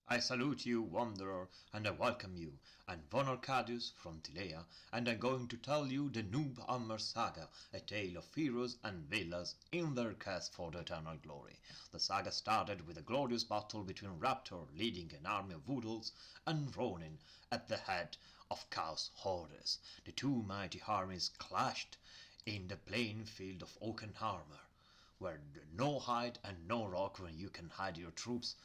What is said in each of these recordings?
I salute you, wanderer, and I welcome you. I'm von Arcadius from Tilea, and I'm going to tell you the Noobhammer Saga, a tale of heroes and villains in their quest for the eternal glory. The saga started with a glorious battle between Raptor, leading an army of Voodles, and Ronin, at the head of Chaos Hordes. The two mighty armies clashed in the plain field of oaken armor, where no hide and no rock where you can hide your troops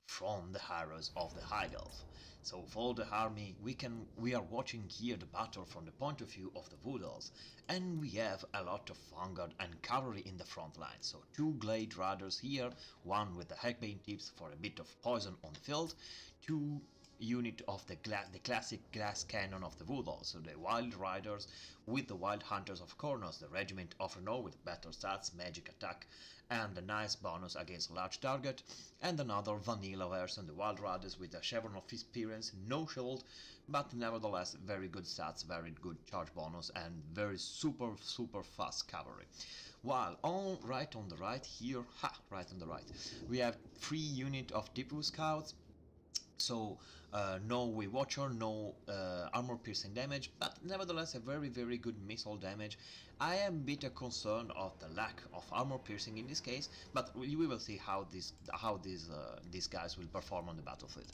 from the arrows of the High Elf. So for the army, we are watching here the battle from the point of view of the Voodals, and we have a lot of vanguard and cavalry in the front line. So two Glade Riders here, one with the Hackbane tips for a bit of poison on the field, two unit of the classic glass cannon of the Voodal, so the Wild Riders with the Wild Hunters of Kornos, the regiment of Renault with better stats, magic attack, and a nice bonus against a large target, and another vanilla version, the Wild Riders with a Chevron of experience, no shield, but nevertheless very good stats, very good charge bonus, and very super fast cavalry. While right on the right here, right on the right, we have 3 unit of Deepu Scouts. So no Way Watcher, no armor piercing damage, but nevertheless a very good missile damage. I am a bit concerned of the lack of armor piercing in this case, but we will see how these guys will perform on the battlefield.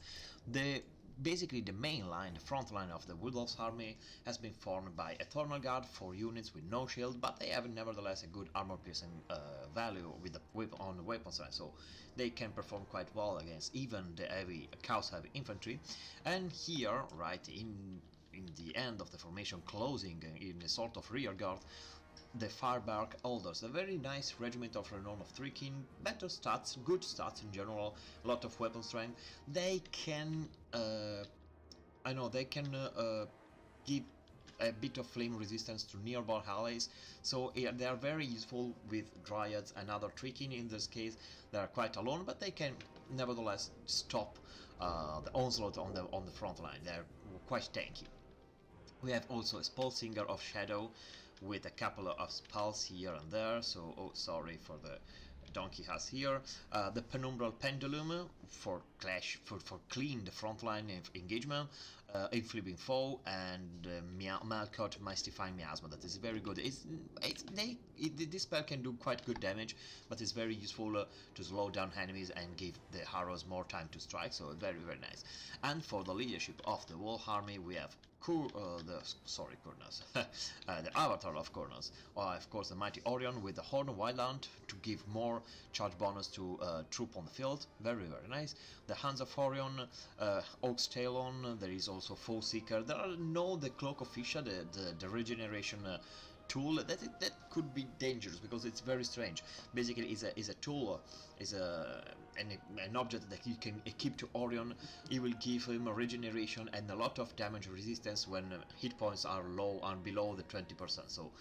Basically, the main line, the front line of the Wood Elves army has been formed by Eternal Guard, 4 units with no shield, but they have nevertheless a good armor piercing value with on the weapon side, so they can perform quite well against even the Chaos Heavy infantry. And here, right in the end of the formation, closing in a sort of rear guard, the Firebark Elders, a very nice regiment of renown of 3 kin, better stats, good stats in general, a lot of weapon strength. They can, give a bit of flame resistance to nearby allies, so they are very useful with Dryads and other 3 kin. In this case, they are quite alone, but they can nevertheless stop the onslaught on the front line. They are quite tanky. We have also a Spellsinger of Shadow with a couple of spells here and there, so sorry for the donkey has here. The Penumbral Pendulum for clash, for clean the front line of engagement, Inflaming Foe, and Malcot Mystifying Miasma. That is very good. This spell can do quite good damage, but it's very useful to slow down enemies and give the arrows more time to strike, so very nice. And for the leadership of the Wall Army, we have Kurnos, the Avatar of Kurnos, of course the Mighty Orion with the Horn of Wildland to give more charge bonus to troop on the field, very nice. The Hands of Orion, Oak's Talon, there is also Foe Seeker, there are the Cloak of Fisha, the regeneration tool that could be dangerous because it's very strange. Basically, is a tool, is an object that you can equip to Orion. It will give him a regeneration and a lot of damage resistance when hit points are low and below the 20%. So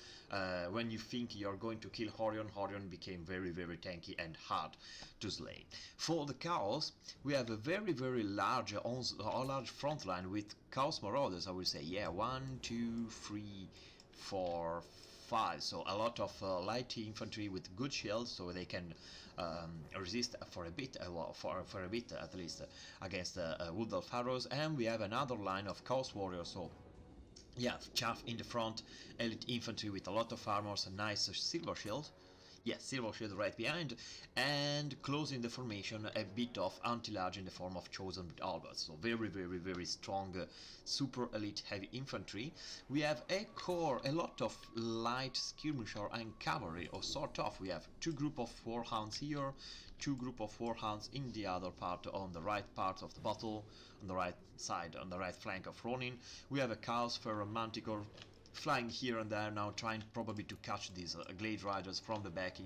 when you think you're going to kill Orion became very tanky and hard to slay. For the Chaos, we have a very large front line with Chaos Marauders. I will say, yeah, 1, 2, 3, 4, 5, so a lot of light infantry with good shields, so they can resist for a bit, for a bit at least, against Wood Elf arrows. And we have another line of Chaos Warriors, so yeah, Chaff in the front, elite infantry with a lot of armors, a nice silver shield. Yes, Silver Shield right behind, and closing the formation a bit of anti-large in the form of Chosen with Alberts, so very strong super elite heavy infantry. We have a lot of light skirmisher and cavalry, or sort of. We have 2 group of Warhounds here, 2 group of Warhounds in the other part, on the right part of the battle, on the right side, on the right flank of Ronin. We have a Chaos Pharaoh Manticore flying here and there now, trying probably to catch these Glade Riders from the back,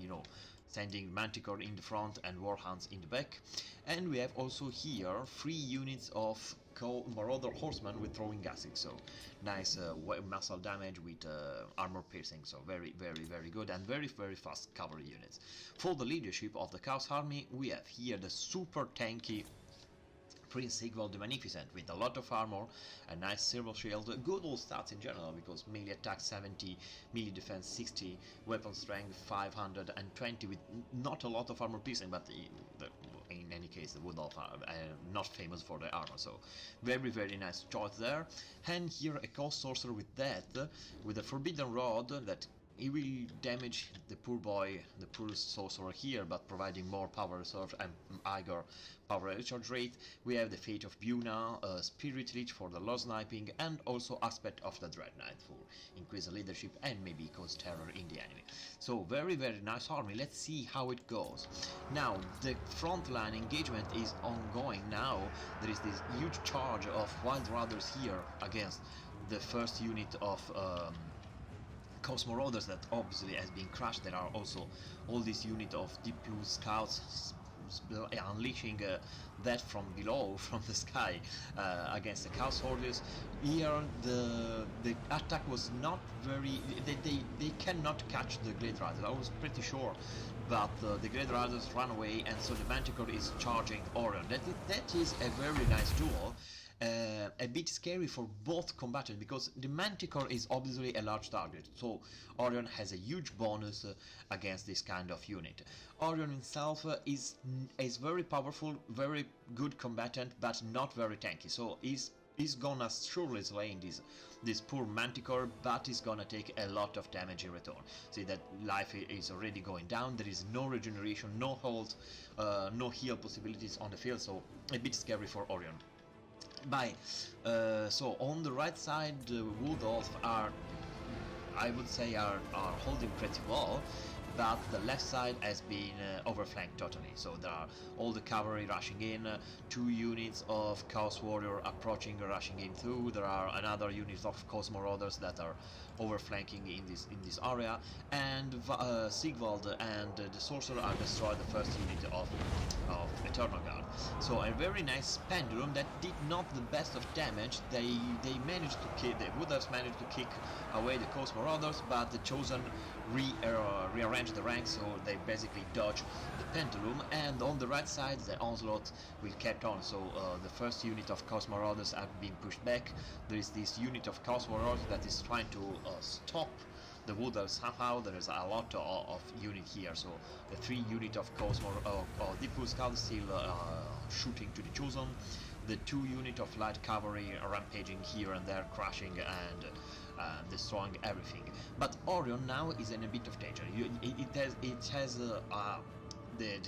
sending Manticore in the front and Warhounds in the back. And we have also here 3 units of Marauder Horsemen with throwing gassing, so nice muscle damage with armor piercing, so very good, and very fast cavalry units. For the leadership of the Chaos Army, we have here the super tanky Prince Sigvald the Magnificent with a lot of armor, a nice silver shield, good old stats in general, because melee attack 70, melee defense 60, weapon strength 520 with not a lot of armor piercing, but in any case case the Wood Elf are not famous for their armor, so very nice choice there. And here a Chaos Sorcerer with that, with a Forbidden Rod that he will damage the poor boy, the poor sorcerer here, but providing more power reserve and higher power recharge rate. We have the Fate of Buna, Spirit Reach for the low sniping, and also Aspect of the Dread Knight for increased leadership and maybe cause terror in the enemy. So very nice army. Let's see how it goes. Now the frontline engagement is ongoing. Now there is this huge charge of Wild Riders here against the first unit of Chaos Marauders that obviously has been crushed. There are also all this unit of Deep Blue Scouts unleashing that from below, from the sky, against the Chaos Hordes. Here the attack was not very... They cannot catch the Glade Riders, I was pretty sure. But the Glade Riders run away, and so the Manticore is charging Orion. That is a very nice duel. A bit scary for both combatants, because the Manticore is obviously a large target, so Orion has a huge bonus against this kind of unit. Orion himself is very powerful, very good combatant, but not very tanky, so he's gonna surely slay this poor Manticore, but he's gonna take a lot of damage in return. See that life is already going down, there is no regeneration, no hold, no heal possibilities on the field, so a bit scary for Orion. So on the right side, the Wood Elf are, I would say, are holding pretty well, but the left side has been overflanked totally. So there are all the cavalry rushing in, 2 units of Chaos Warrior approaching, rushing in through. There are another unit of Chaos Marauders that are overflanking in this area, and Sigvald and the Sorcerer are destroyed the first unit of Eternal Guard. So a very nice pendulum that did not the best of damage. They managed to kill, the Wood Elves managed to kick away the Chaos Marauders, but the Chosen rearranged the ranks, so they basically dodged the pendulum. And on the right side, the Onslaught will kept on. So the first unit of Chaos Marauders have been pushed back. There is this unit of Chaos Marauders that is trying to stop the Wood Elves somehow. There is a lot of unit here, so the 3 unit of Chaos Deep Blue Scouts still shooting to the Chosen. The 2 unit of light cavalry rampaging here and there, crashing and destroying everything. But Orion now is in a bit of danger. It has the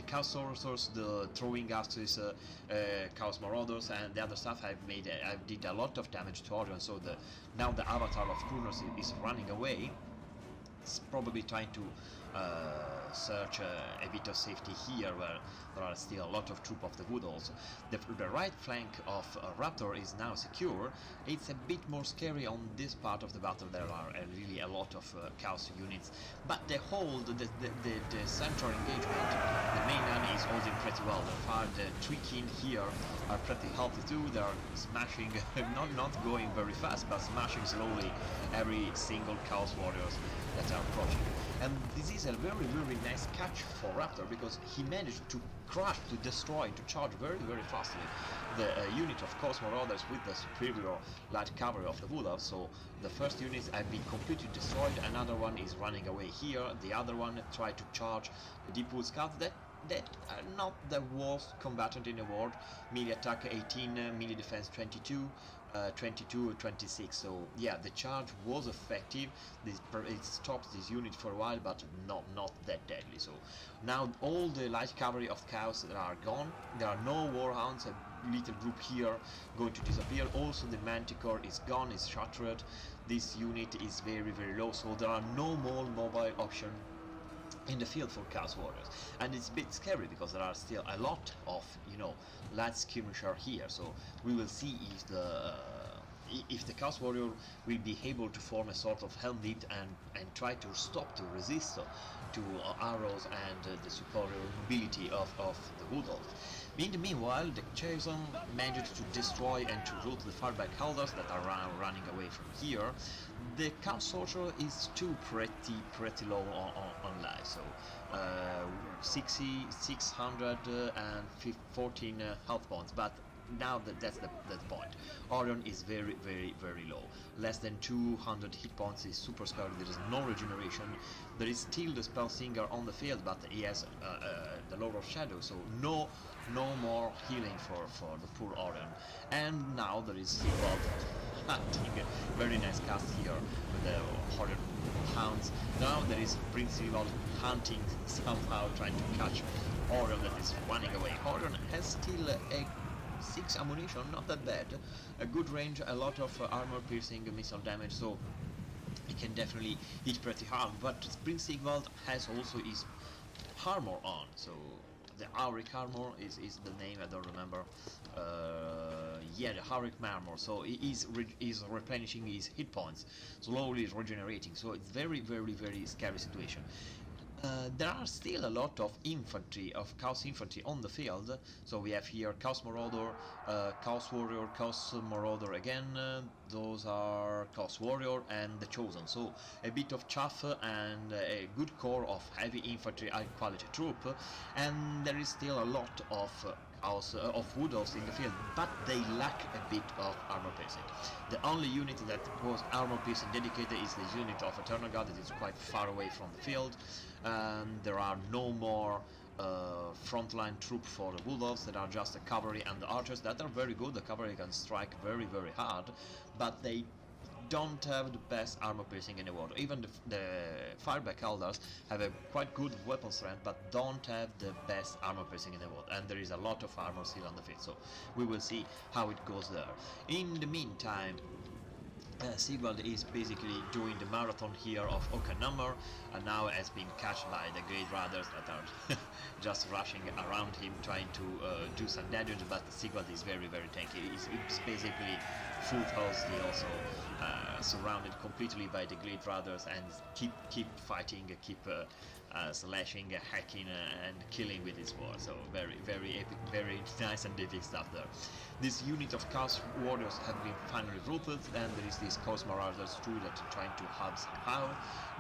Chaos Sorcerers, the throwing axes, Chaos Marauders, and the other stuff did a lot of damage to Orion. So now the Avatar of Kronos is running away. It's probably trying to search a bit of safety here, where there are still a lot of troops of the Wood Elves. The right flank of Raptor is now secure. It's a bit more scary on this part of the battle. There are really a lot of Chaos units, but the central engagement, the main army is holding pretty well. The Trikin here are pretty healthy too. They are smashing, not going very fast, but smashing slowly every single Chaos Warriors that are approaching. And this is a very nice catch for Raptor, because he managed to crush, to destroy, to charge very fastly the unit of Chaos Marauders with the superior light cavalry of the Wood Elves. So the first units have been completely destroyed, another one is running away here, the other one tried to charge the Deep Wood Scouts that are not the worst combatant in the world. Melee attack 18, melee defense 22, 22 or 26. So yeah, the charge was effective. It stopped this unit for a while, but not that deadly. So now all the light cavalry of Chaos are gone. There are no Warhounds. A little group here going to disappear. Also the Manticore is gone, is shattered. This unit is very low, so there are no more mobile options in the field for Chaos Warriors, and it's a bit scary because there are still a lot of light skirmisher here. So we will see if the Chaos Warrior will be able to form a sort of helmet and try to stop, to resist to arrows and the superior mobility of the Wood Elf. In the meanwhile, the Chosen managed to destroy and to root the farback Elders that are running away from here. The Chaos Sorcerer is too pretty low on life, so 614 health points, but now that's the point. Orion is very low, less than 200 hit points, is super scared, there is no regeneration. There is still the spell singer on the field, but he has the Lord of Shadow, so no more healing for the poor Orion. And now there is Sigvald hunting, very nice cast here with the Orion hounds. Now there is Prince Sigvald hunting, somehow trying to catch Orion that is running away. Orion has still a 6 ammunition, not that bad, a good range, a lot of armor piercing missile damage, so he can definitely hit pretty hard. But Prince Sigvald has also his armor on, so the Auric armor is the name, I don't remember. Yeah, the Auric armor, so he is replenishing his hit points, slowly regenerating, so it's very scary situation. There are still a lot of infantry, of Chaos infantry on the field, so we have here Chaos Marauder, Chaos Warrior, Chaos Marauder again, those are Chaos Warrior and the Chosen, so a bit of chaff and a good core of heavy infantry, high quality troop, and there is still a lot of Wood Elves in the field, but they lack a bit of armor piercing. The only unit that was armor piercing dedicated is the unit of Eternal God that is quite far away from the field. There are no more frontline troop for the Wood Elves, that are just the cavalry and the archers that are very good. The cavalry can strike very hard, but they don't have the best armor piercing in the world. Even the Fireback Eldars have a quite good weapon strength, but don't have the best armor piercing in the world, and there is a lot of armor still on the field, so we will see how it goes there. In the meantime, Sigvald is basically doing the marathon here of Oakenumber, and now has been catched by the Great Riders that are just rushing around him trying to do some damage, but Sigvald is very tanky. It's basically full health still, so surrounded completely by the Great Riders, and keep fighting, keep slashing, hacking, and killing with his sword. So very epic, very nice and epic stuff there. This unit of Chaos Warriors have been finally routed, and there is this Chaos Marauders too that are trying to hub somehow.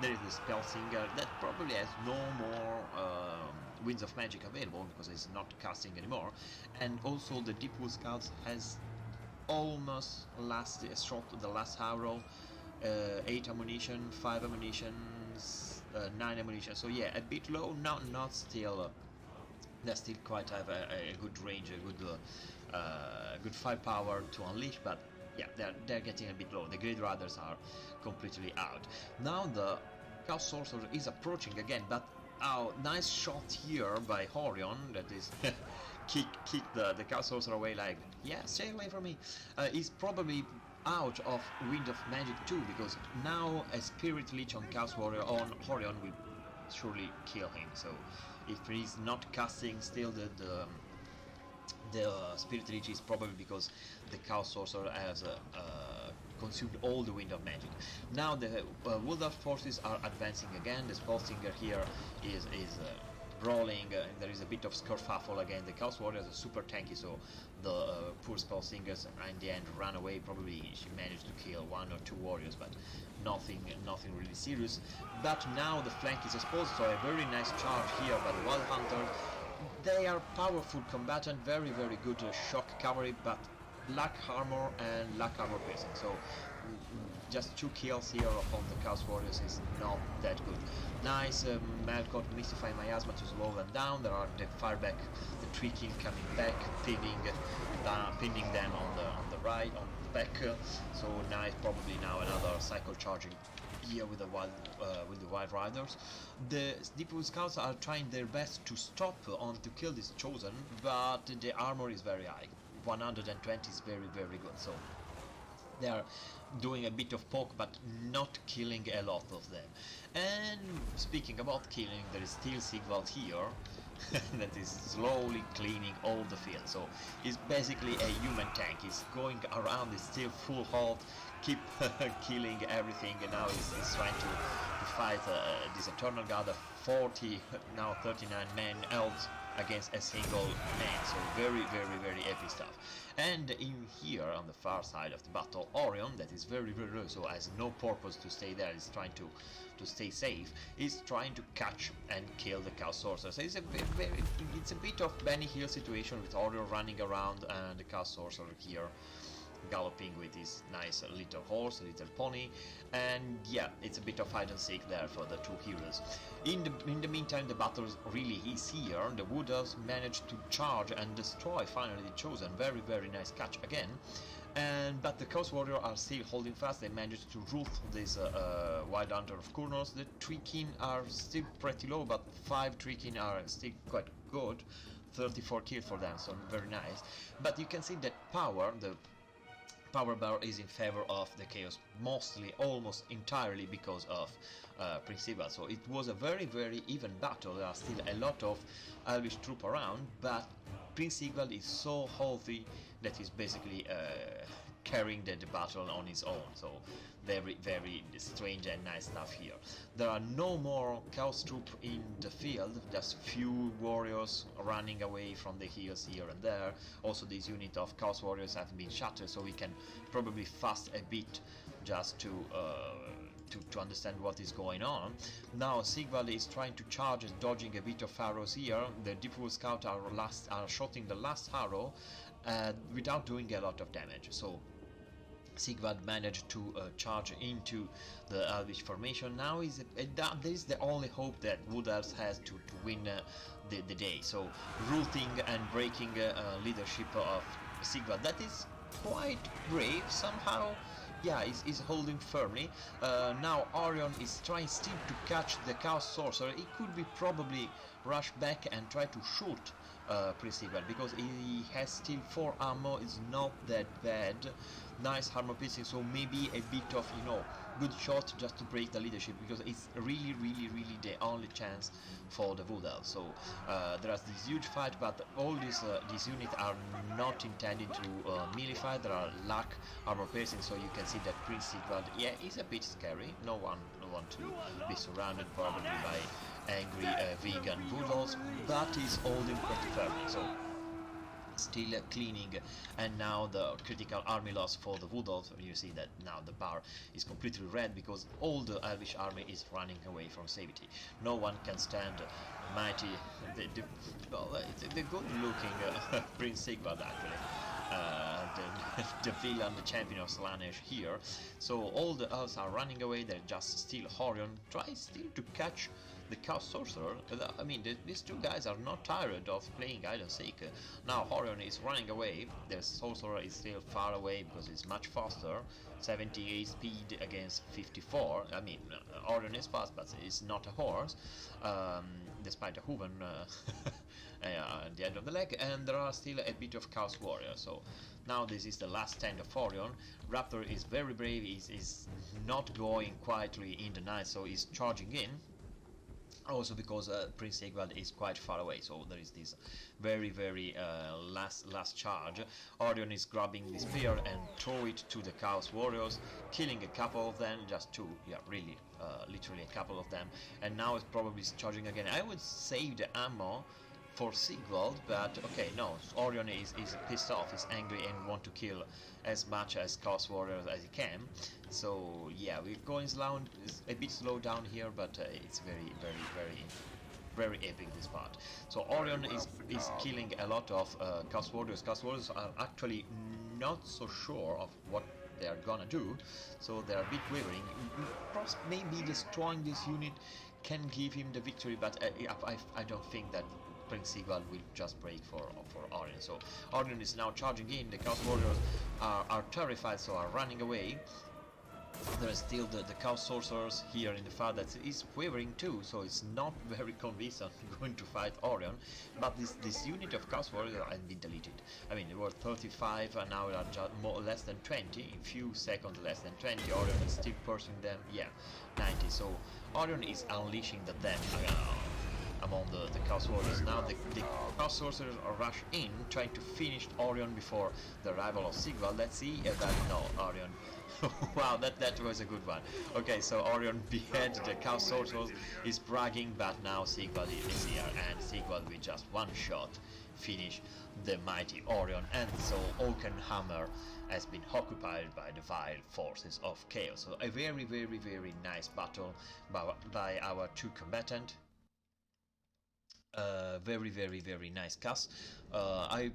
There is the Spell Singer that probably has no more Winds of Magic available because it's not casting anymore, and also the Deepwood Scouts has almost shot the last arrow, 8 ammunition, 5 ammunition, 9 ammunition, so yeah, a bit low, not still, they still quite have a good range, a good firepower to unleash, but yeah, they're getting a bit low. The Great Riders are completely out. Now the Chaos Sorcerer is approaching again, but nice shot here by Orion, that is kick the Chaos Sorcerer away, like, yeah, stay away from me. He's probably out of Wind of Magic too, because now a Spirit Leech on Chaos Warrior on Orion will surely kill him, so if he's not casting still the Spirit Leech is probably because the Chaos Sorcerer has consumed all the Wind of Magic. Now the Wood Elf forces are advancing again. The Spell Singer here is brawling, there is a bit of skerfuffle again. The Chaos Warriors are super tanky, so the poor Spell Singers in the end ran away. Probably she managed to kill 1 or 2 warriors, but nothing really serious. But now the flank is exposed, so a very nice charge here by the Wild Hunter. They are powerful combatant, very good shock cavalry, but lack armor and lack armor piercing, so just 2 kills here on the Chaos Warriors is not that good. Nice Malcott Mystify Miasma to slow them down. There are the Fireback, the Tweaking coming back, pinning them on the right, on the back. So nice, probably now another cycle charging here with the Wild Riders. The Deepwood Scouts are trying their best to stop to kill this Chosen, but the armor is very high. 120 is very good, so they are doing a bit of poke, but not killing a lot of them. And speaking about killing, there is still Sigvald here that is slowly cleaning all the field, so he's basically a human tank. He's going around, he's still full health, keep killing everything, and now he's trying to fight this Eternal God of 40, now 39 men elves against a single man, so very epic stuff. And in here, on the far side of the battle, Orion, that is very low, so has no purpose to stay there, is trying to stay safe, is trying to catch and kill the Chaos Sorcerer. So it's a bit of Benny Hill situation with Orion running around and the Chaos Sorcerer here galloping with his nice little horse, little pony, and yeah, it's a bit of hide and seek there for the two heroes. In the meantime, the battle really is here. The Wood Elves managed to charge and destroy finally the Chosen. Very nice catch again. But the Chaos Warrior are still holding fast. They managed to root this Wild Hunter of Kurnos. The Trikin are still pretty low, but 5 Trikin are still quite good. 34 kills for them, so very nice. But you can see that the power bar is in favor of the Chaos, mostly, almost entirely because of Prince Sigvald. So it was a very even battle. There are still a lot of Elvish troop around, but Prince Sigvald is so healthy that he's basically carrying the battle on his own. So very strange and nice stuff here. There are no more Chaos troops in the field, just few warriors running away from the hills here and there. Also this unit of Chaos warriors have been shattered, so we can probably fast a bit just to understand what is going on. Now Sigvald is trying to charge and dodging a bit of arrows here. The Deepwood Scout are shooting the last arrow without doing a lot of damage. So Sigvald managed to charge into the Elvish formation. Now that is the only hope that Wood Elves has to win the day. So rooting and breaking leadership of Sigvald, that is quite brave somehow. Yeah, he's holding firmly. Now Orion is trying still to catch the Chaos Sorcerer. He could be probably rush back and try to shoot Prince Sigvald, because he has still 4 ammo. It's not that bad. Nice armor piercing, so maybe a bit of, good shot just to break the leadership, because it's really the only chance for the Wood Elves. So there's this huge fight, but all these units are not intended to melee fight. There are lack armor piercing, so you can see that Prince Sigvald, yeah, is a bit scary. No one want to be surrounded probably by angry vegan Wood Elves, but he's holding pretty firmly. So still cleaning, and now the critical army loss for the Wood Elves. You see that now the bar is completely red because all the Elvish army is running away from safety. No one can stand mighty, the good-looking Prince Sigvald actually. The villain, the champion of Slaanesh here. So all the elves are running away. They're just still. Orion tries still to catch the Chaos Sorcerer. I mean, these two guys are not tired of playing hide and seek. Now Orion is running away. The Sorcerer is still far away because it's much faster. 78 speed against 54. I mean, Orion is fast, but it's not a horse, despite the hooven at the end of the leg. And there are still a bit of Chaos Warrior. So now this is the last stand of Orion. Raptor is very brave. He's not going quietly in the night, so he's charging in. Also because Prince Sigvald is quite far away, so there is this very last charge. Orion is grabbing the spear and throw it to the Chaos Warriors, killing a couple of them, just 2, yeah, really, literally a couple of them. And now it's probably charging again. I would save the ammo for Sigvald, but okay, no, Orion is pissed off, is angry and want to kill as much as Chaos Warriors as he can. So yeah, we're going slow, a bit slow down here, but it's very epic, this part. So Orion is killing a lot of Chaos Warriors. Chaos Warriors are actually not so sure of what they are gonna do, so they're a bit wavering. Maybe destroying this unit can give him the victory, but I don't think that Prince Sigvald will just break for Orion. So Orion is now charging in. The Chaos Warriors are terrified, so are running away. There is still the Chaos Sorcerers here in the far that is wavering too, so it's not very convincing going to fight Orion. But this unit of Chaos Warriors has been deleted. I mean, they were 35 and now they are just less than 20, in few seconds less than 20. Orion is still pursuing them, yeah, 90. So Orion is unleashing the death among the Chaos Warriors. Now the Chaos Sorcerers are rush in, trying to finish Orion before the arrival of Sigvald. Let's see if that, no, Orion. Wow, that was a good one. Okay, so Orion behead the Chaos Sorcerers, is bragging, but now Sigvald is here, and Sigvald with just one shot finish the mighty Orion. And so Oaken Hammer has been occupied by the vile forces of chaos. So a very, very, very nice battle by our two combatants. Very, very, very nice cast. I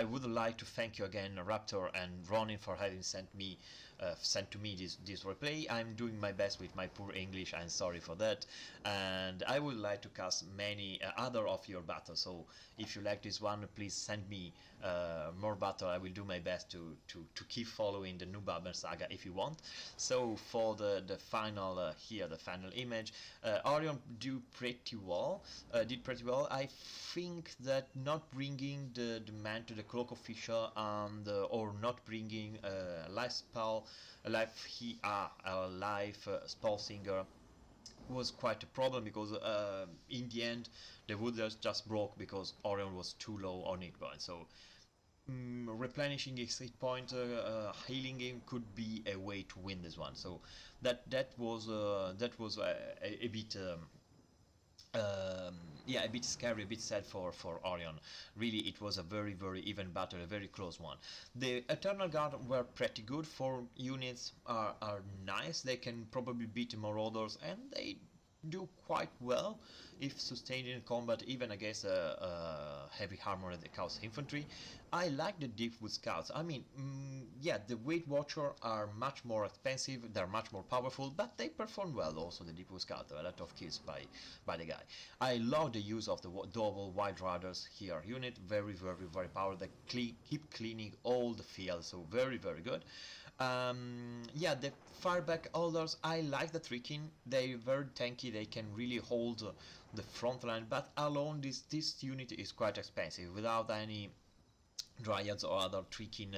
would like to thank you again, Raptor and Ronin, for having sent to me this replay. I'm doing my best with my poor English. I'm sorry for that, and I would like to cast many other of your battles. So if you like this one, please send me more battle. I will do my best to keep following the Noobhammer Saga if you want. So for the final here, the final image, Orion did pretty well. I think that not bringing the man to the cloak official and or not bringing a life spell singer was quite a problem, because in the end the wood just broke because Orion was too low on hit point. So replenishing his hit point, healing him could be a way to win this one. So that was a bit. Yeah, a bit scary, a bit sad for Orion. Really, it was a very, very even battle, a very close one. The Eternal Guard were pretty good. 4 units are nice. They can probably beat the Marauders, and they do quite well if sustained in combat, even against heavy armor and the Chaos Infantry. I like the Deepwood Scouts. I mean, yeah, the Weight Watcher are much more expensive, they're much more powerful, but they perform well also, the Deepwood Scout. A lot of kills by the guy. I love the use of the double Wild Riders here unit, very, very, very powerful. They keep cleaning all the field, so very, very good. Yeah, the fireback holders, I like the tricking. They're very tanky, they can really hold the front line, but alone this unit is quite expensive. Without any dryads or other tricking,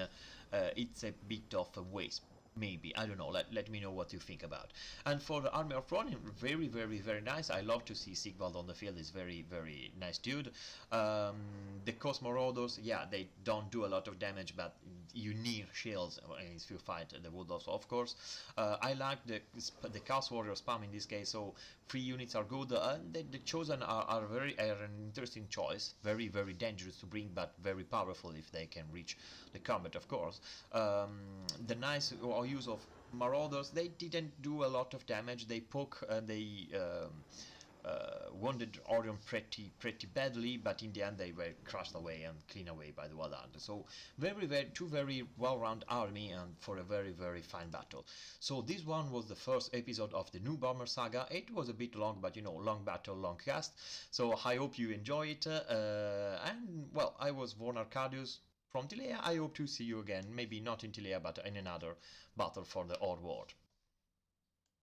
it's a bit of a waste. Maybe, I don't know, let me know what you think about. And for the army of Ronin, very, very, very nice. I love to see Sigvald on the field. He's very, very nice dude. The Cosmo Marauders, yeah, they don't do a lot of damage, but you need shields if you fight the Wood Elves, of course. I like the Chaos Warrior spam in this case, so 3 units are good. The Chosen are an interesting choice. Very, very dangerous to bring, but very powerful if they can reach the combat, of course. The nice use of Marauders, they didn't do a lot of damage. They poke and they wounded Orion pretty badly, but in the end they were crushed away and cleaned away by the Wild Hunters. So two very well-rounded army, and for a very, very fine battle. So this one was the first episode of the Noobhammer Saga. It was a bit long, but you know, long battle, long cast. So I hope you enjoy it. And well, I was Arcadius from Tilea. I hope to see you again, maybe not in Tilea, but in another battle for the Odd World.